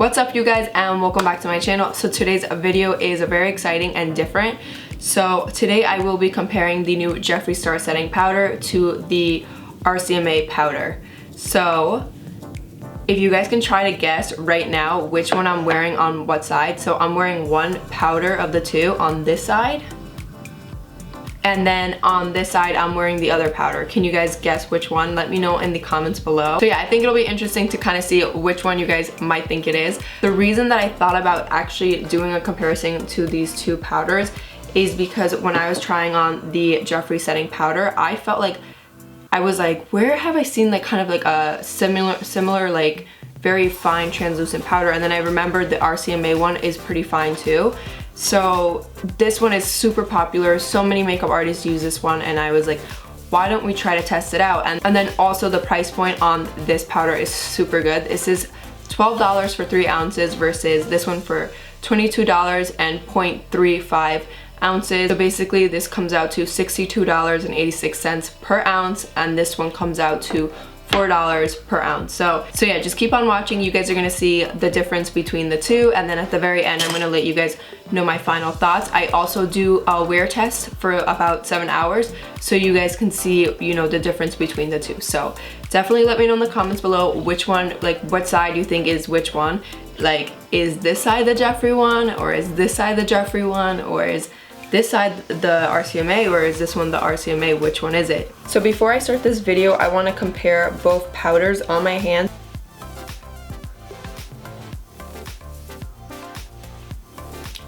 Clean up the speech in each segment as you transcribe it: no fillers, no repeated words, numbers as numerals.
What's up you guys, and welcome back to my channel. So today's video is very exciting and different. So today I will be comparing the new Jeffree Star setting powder to the Rcma powder. So if you guys can try to guess right now which one I'm wearing on what side. So I'm wearing one powder of the two on this side, and then on this side I'm wearing the other powder. Can you guys guess which one? Let me know in the comments below. So yeah, I think it'll be interesting to kind of see which one you guys might think it is. The reason that I thought about actually doing a comparison to these two powders is because when I was trying on the Jeffree setting powder, I felt like I was like, where have I seen like kind of like a similar like very fine translucent powder? And then I remembered the Rcma one is pretty fine too. So this one is super popular. So many makeup artists use this one, and I was like, why don't we try to test it out? And then also the price point on this powder is super good. This is $12 for 3 ounces versus this one for $22 and 0.35 ounces. So basically this comes out to $62.86 per ounce, and this one comes out to $4 per ounce. So yeah, just keep on watching. You guys are gonna see the difference between the two, and then at the very end I'm gonna let you guys know my final thoughts. I also do a wear test for about 7 hours, so you guys can see, you know, the difference between the two. So definitely let me know in the comments below which one, like what side you think is which one. Like, is this side the Jeffree one, or is this side the Jeffree one, or is this side the Rcma, or is this one the Rcma? Which one is it? So before I start this video, I want to compare both powders on my hand.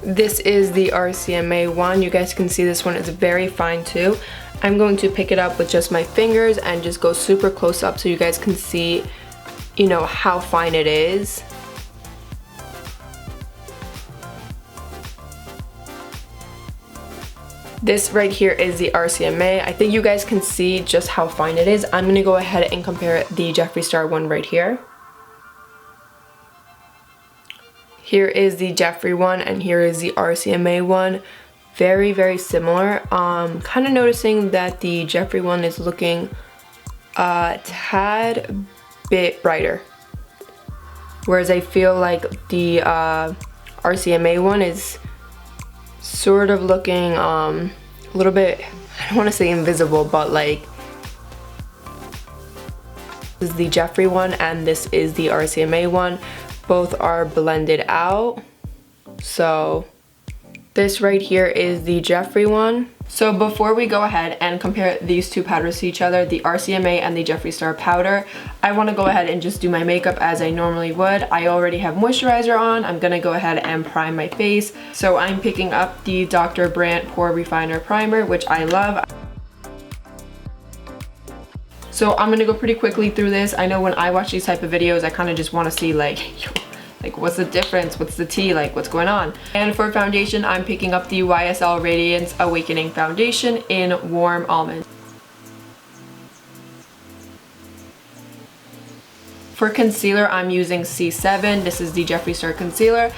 This is the Rcma one. You guys can see this one is very fine too. I'm going to pick it up with just my fingers and just go super close up so you guys can see, you know, how fine it is. This right here is the Rcma. I think you guys can see just how fine it is. I'm gonna go ahead and compare the Jeffree Star one right here. Here is the Jeffree one, and here is the Rcma one. Very, very similar. Kind of noticing that the Jeffree one is looking a tad bit brighter, whereas I feel like the Rcma one is sort of looking a little bit, I don't want to say invisible, but like, this is the Jeffree one and this is the Rcma one. Both are blended out. So this right here is the Jeffree one. So before we go ahead and compare these two powders to each other, the Rcma and the Jeffree Star powder, I want to go ahead and just do my makeup as I normally would. I already have moisturizer on. I'm gonna go ahead and prime my face. So I'm picking up the Dr. Brandt Pore Refiner Primer, which I love. So I'm gonna go pretty quickly through this. I know when I watch these type of videos, I kind of just want to see like what's the difference, what's the tea, like what's going on. And for foundation, I'm picking up the YSL Radiance Awakening Foundation in Warm Almond. For concealer, I'm using C7. This is the Jeffree Star concealer.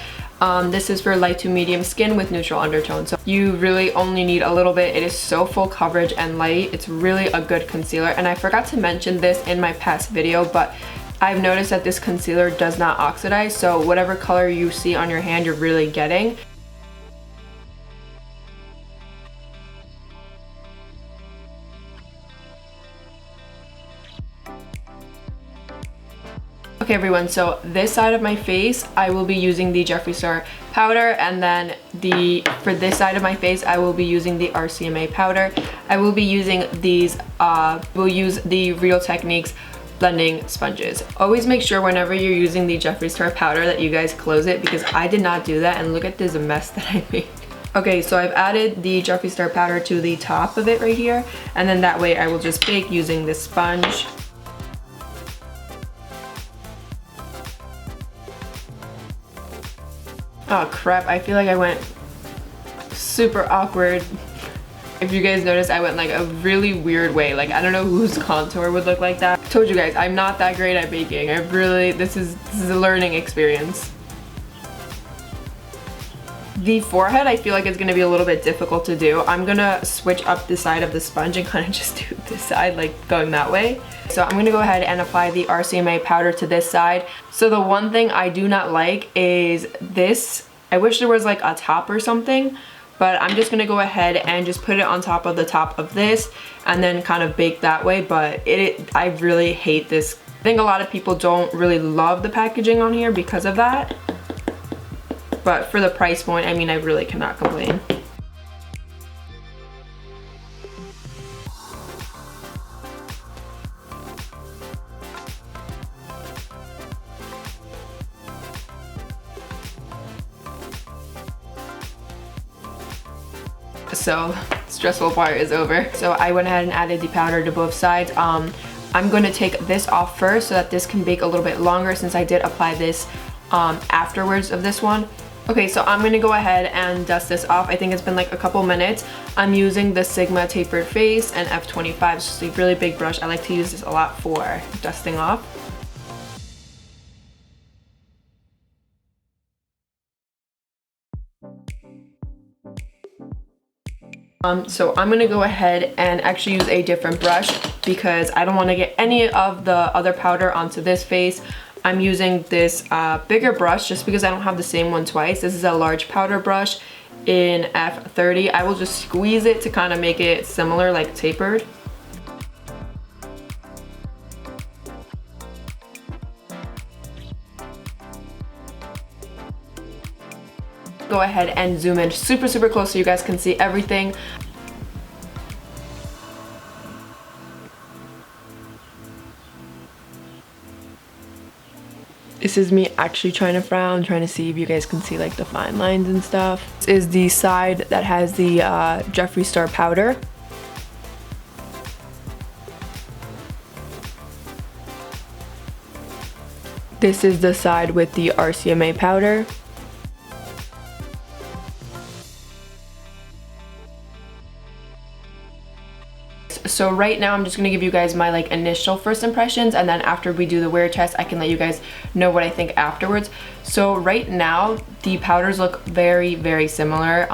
This is for light to medium skin with neutral undertone. So you really only need a little bit. It is so full coverage and light. It's really a good concealer. And I forgot to mention this in my past video, but I've noticed that this concealer does not oxidize, so whatever color you see on your hand, you're really getting. Okay everyone, so this side of my face, I will be using the Jeffree Star powder, and then for this side of my face, I will be using the Rcma powder. I will be using these, we'll use the Real Techniques blending sponges. Always make sure whenever you're using the Jeffree Star powder that you guys close it, because I did not do that, and look at this mess that I made. Okay, so I've added the Jeffree Star powder to the top of it right here, and then that way I will just bake using this sponge. Oh crap, I feel like I went super awkward. If you guys notice, I went like a really weird way. Like, I don't know whose contour would look like that. I told you guys, I'm not that great at baking. This is a learning experience. The forehead, I feel like it's gonna be a little bit difficult to do. I'm gonna switch up the side of the sponge and kind of just do this side, like going that way. So I'm gonna go ahead and apply the Rcma powder to this side. So the one thing I do not like is this. I wish there was like a top or something, but I'm just gonna go ahead and just put it on top of the top of this and then kind of bake that way. But I really hate this. I think a lot of people don't really love the packaging on here because of that. But for the price point, I mean, I really cannot complain. So stressful part is over. So I went ahead and added the powder to both sides. I'm going to take this off first so that this can bake a little bit longer, since I did apply this afterwards of this one. Okay, so I'm gonna go ahead and dust this off. I think it's been like a couple minutes. I'm using the Sigma tapered face and F25. It's just a really big brush. I like to use this a lot for dusting off. So I'm gonna go ahead and actually use a different brush because I don't want to get any of the other powder onto this face. I'm using this bigger brush just because I don't have the same one twice. This is a large powder brush in F30. I will just squeeze it to kind of make it similar, like tapered. Go ahead and zoom in super close so you guys can see everything. This is me actually trying to frown, trying to see if you guys can see like the fine lines and stuff. This is the side that has the Jeffree Star powder. This is the side with the Rcma powder. So right now I'm just gonna give you guys my like initial first impressions, and then after we do the wear test I can let you guys know what I think afterwards. So right now the powders look very similar.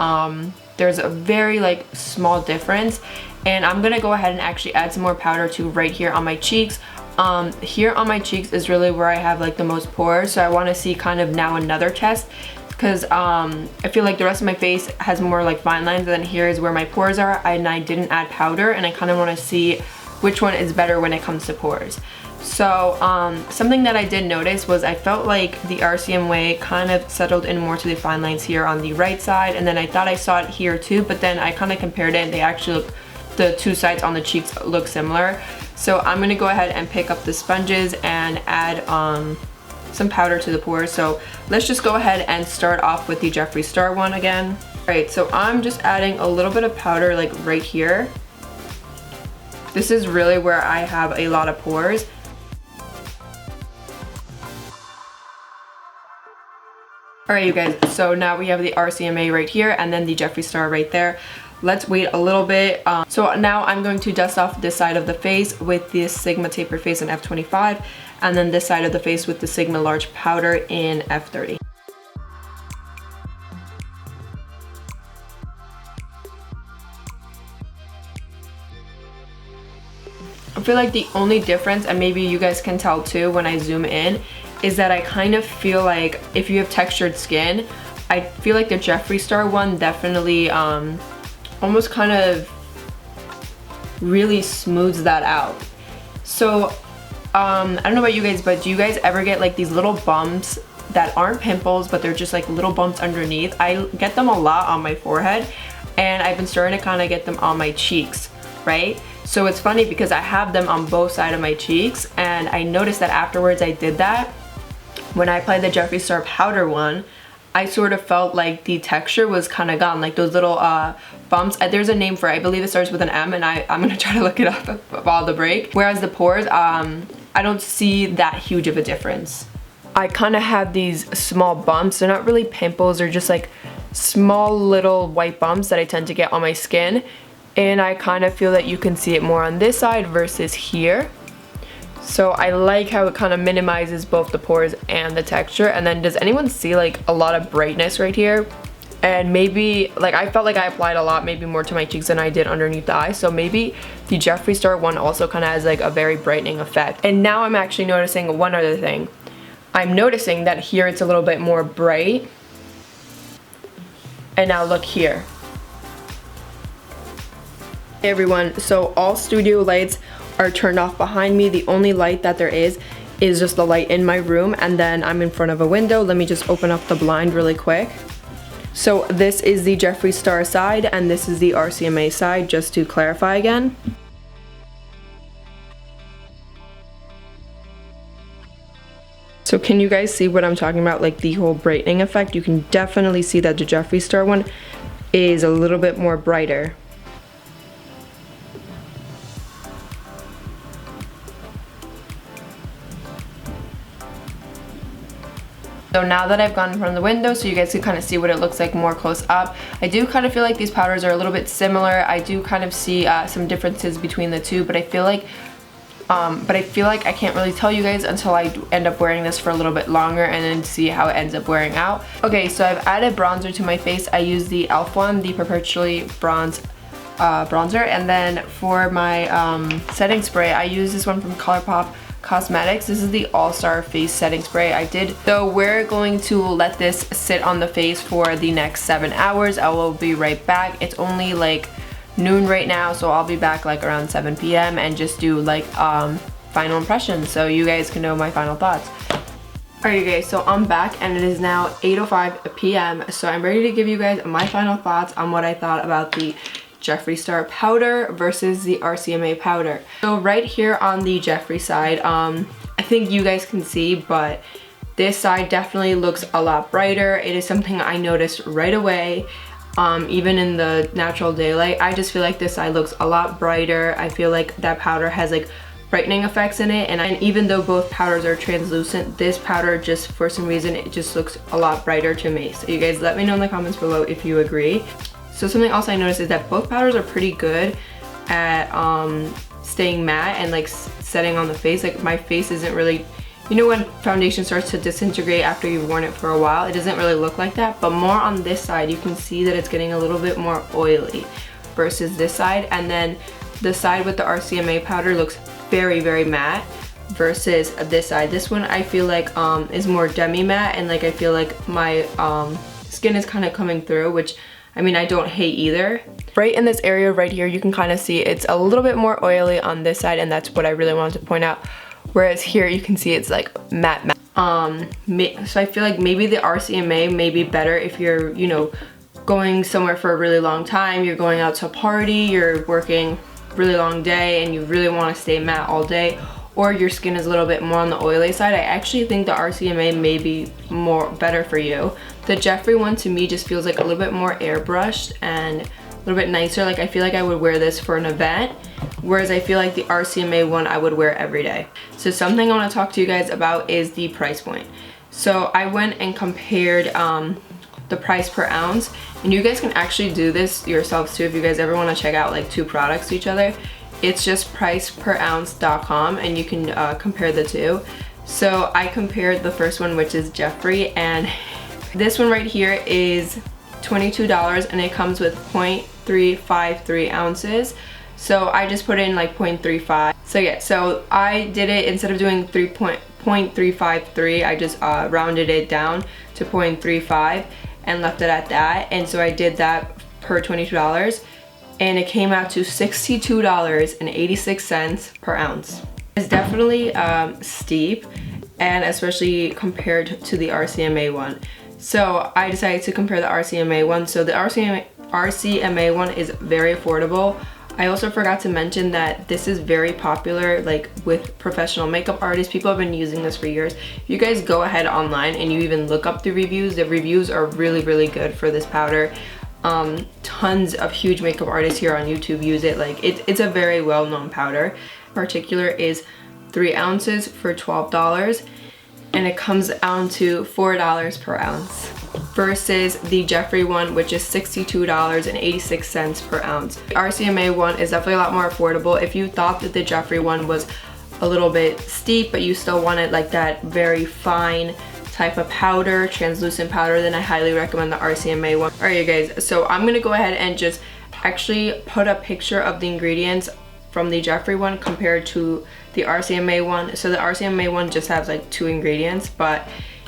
There's a very like small difference, and I'm gonna go ahead and actually add some more powder to right here on my cheeks. Here on my cheeks is really where I have like the most pores, so I want to see kind of now another test, because I feel like the rest of my face has more like fine lines, and then here is where my pores are, and I didn't add powder, and I kind of want to see which one is better when it comes to pores. So something that I did notice was I felt like the Rcma kind of settled in more to the fine lines here on the right side, and then I thought I saw it here too, but then I kind of compared it and they actually look, the two sides on the cheeks look similar. So I'm going to go ahead and pick up the sponges and add some powder to the pores. So let's just go ahead and start off with the Jeffree Star one again. Alright, so I'm just adding a little bit of powder like right here. This is really where I have a lot of pores. Alright you guys, so now we have the Rcma right here and then the Jeffree Star right there. Let's wait a little bit. So now I'm going to dust off this side of the face with this Sigma tapered face in F25, and then this side of the face with the Sigma large powder in F30. I feel like the only difference, and maybe you guys can tell too when I zoom in, is that I kind of feel like if you have textured skin, I feel like the Jeffree Star one definitely almost kind of really smooths that out. So I don't know about you guys, but do you guys ever get like these little bumps that aren't pimples, but they're just like little bumps underneath? I get them a lot on my forehead, and I've been starting to kind of get them on my cheeks, right? So it's funny because I have them on both sides of my cheeks, and I noticed that afterwards I did that. When I applied the Jeffree Star powder one, I sort of felt like the texture was kind of gone, like those little bumps. There's a name for it. I believe it starts with an M, and I'm gonna try to look it up while the break. Whereas the pores, I don't see that huge of a difference. I kind of have these small bumps. They're not really pimples, they're just like small little white bumps that I tend to get on my skin. And I kind of feel that you can see it more on this side versus here. So I like how it kind of minimizes both the pores and the texture. And then does anyone see like a lot of brightness right here? And maybe, like, I felt like I applied a lot, maybe more to my cheeks than I did underneath the eye. So maybe the Jeffree Star one also kind of has like a very brightening effect. And now I'm actually noticing one other thing. I'm noticing that here it's a little bit more bright. And now look here. Hey everyone, so all studio lights are turned off behind me. The only light that there is just the light in my room, and then I'm in front of a window. Let me just open up the blind really quick. So this is the Jeffree Star side, and this is the RCMA side, just to clarify again. So can you guys see what I'm talking about, like the whole brightening effect? You can definitely see that the Jeffree Star one is a little bit more brighter. So now that I've gone in front of the window so you guys can kind of see what it looks like more close up, I do kind of feel like these powders are a little bit similar. I do kind of see some differences between the two, but I feel like I can't really tell you guys until I end up wearing this for a little bit longer and then see how it ends up wearing out. Okay, so I've added bronzer to my face. I use the e.l.f. one, the Perpetually Bronze bronzer, and then for my setting spray, I use this one from ColourPop Cosmetics. This is the All-Star Face Setting Spray I did. So we're going to let this sit on the face for the next 7 hours. I will be right back. It's only like noon right now, so I'll be back like around 7 p.m. and just do like final impressions so you guys can know my final thoughts. Alright guys, so I'm back and it is now 8:05 p.m. so I'm ready to give you guys my final thoughts on what I thought about the Jeffree Star powder versus the RCMA powder. So right here on the Jeffree side, I think you guys can see, but this side definitely looks a lot brighter. It is something I noticed right away. Even in the natural daylight, I just feel like this side looks a lot brighter. I feel like that powder has like brightening effects in it, and even though both powders are translucent, this powder just for some reason it just looks a lot brighter to me. So you guys let me know in the comments below if you agree. So something else I noticed is that both powders are pretty good at staying matte and like setting on the face. Like my face isn't really, you know when foundation starts to disintegrate after you've worn it for a while, it doesn't really look like that, but more on this side you can see that it's getting a little bit more oily versus this side. And then the side with the RCMA powder looks very, very matte versus this side. This one I feel like is more demi matte, and like I feel like my skin is kind of coming through, which I mean I don't hate either. Right in this area right here you can kind of see it's a little bit more oily on this side, and that's what I really wanted to point out. Whereas here you can see it's like matte. So I feel like maybe the RCMA may be better if you're, you know, going somewhere for a really long time, you're going out to a party, you're working a really long day and you really want to stay matte all day, or your skin is a little bit more on the oily side. I actually think the RCMA may be better for you. The Jeffree one to me just feels like a little bit more airbrushed and a little bit nicer. Like I feel like I would wear this for an event, whereas I feel like the RCMA one I would wear every day. So something I want to talk to you guys about is the price point. So I went and compared the price per ounce, and you guys can actually do this yourselves too if you guys ever want to check out like two products to each other. It's just priceperaounce.com and you can compare the two. So I compared the first one, which is Jeffree, and this one right here is $22 and it comes with 0.353 ounces. So I just put in like 0.35. So yeah, so I did it, instead of doing 0.353, I just rounded it down to 0.35 and left it at that. And so I did that per $22 and it came out to $62.86 per ounce. It's definitely steep, and especially compared to the RCMA one. So I decided to compare the RCMA one. So the RCMA one is very affordable. I also forgot to mention that this is very popular like with professional makeup artists. People have been using this for years. If you guys go ahead online and you even look up the reviews are really, really good for this powder. Tons of huge makeup artists here on YouTube use it. Like it's a very well-known powder. In particular is 3 ounces for $12, and it comes down to $4 per ounce versus the Jeffree one, which is $62.86 per ounce. The RCMA one is definitely a lot more affordable. If you thought that the Jeffree one was a little bit steep but you still wanted like that very fine type of powder, translucent powder, then I highly recommend the Rcma one. Alright you guys, so I'm gonna go ahead and just actually put a picture of the ingredients from the Jeffree one compared to the Rcma one. So the Rcma one just has like 2 ingredients, but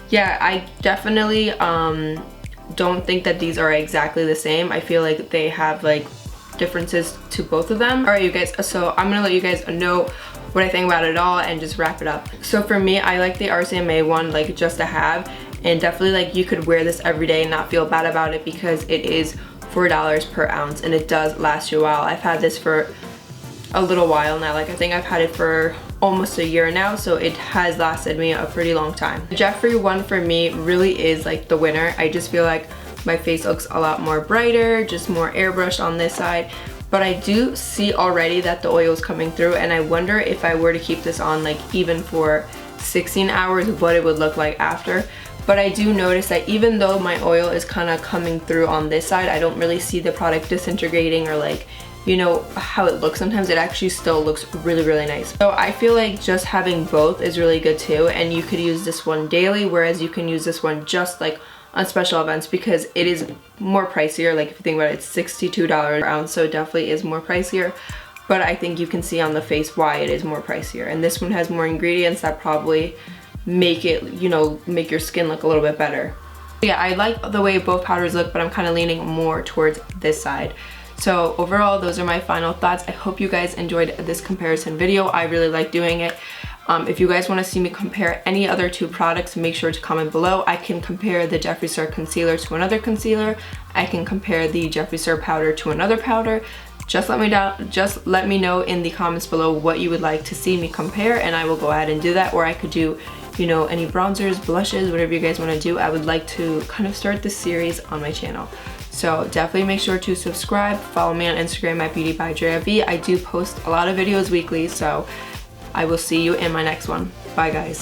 yeah, I definitely don't think that these are exactly the same. I feel like they have like differences to both of them. Alright you guys, so I'm gonna let you guys know what I think about it all and just wrap it up. So for me, I like the Rcma one like just to have, and definitely like you could wear this every day and not feel bad about it because it is $4 per ounce and it does last you a while. I've had this for a little while now. Like I think I've had it for almost a year now, so it has lasted me a pretty long time. The Jeffree one for me really is like the winner. I just feel like my face looks a lot more brighter, just more airbrushed on this side, but I do see already that the oil is coming through, and I wonder if I were to keep this on like even for 16 hours what it would look like after. But I do notice that even though my oil is kind of coming through on this side, I don't really see the product disintegrating or like, you know, how it looks sometimes. It actually still looks really, really nice. So I feel like just having both is really good too, and you could use this one daily, whereas you can use this one just like on special events because it is more pricier. Like if you think about it, it's $62 per ounce, so it definitely is more pricier. But I think you can see on the face why it is more pricier. And this one has more ingredients that probably make it, you know, make your skin look a little bit better. Yeah, I like the way both powders look, but I'm kind of leaning more towards this side. So overall, those are my final thoughts. I hope you guys enjoyed this comparison video. I really like doing it. If you guys want to see me compare any other 2 products, make sure to comment below. I can compare the Jeffree Star concealer to another concealer. I can compare the Jeffree Star powder to another powder. Just let me know in the comments below what you would like to see me compare, and I will go ahead and do that. Or I could do, you know, any bronzers, blushes, whatever you guys want to do. I would like to kind of start this series on my channel. So definitely make sure to subscribe, follow me on Instagram at beautybydreav. I do post a lot of videos weekly, so I will see you in my next one. Bye guys.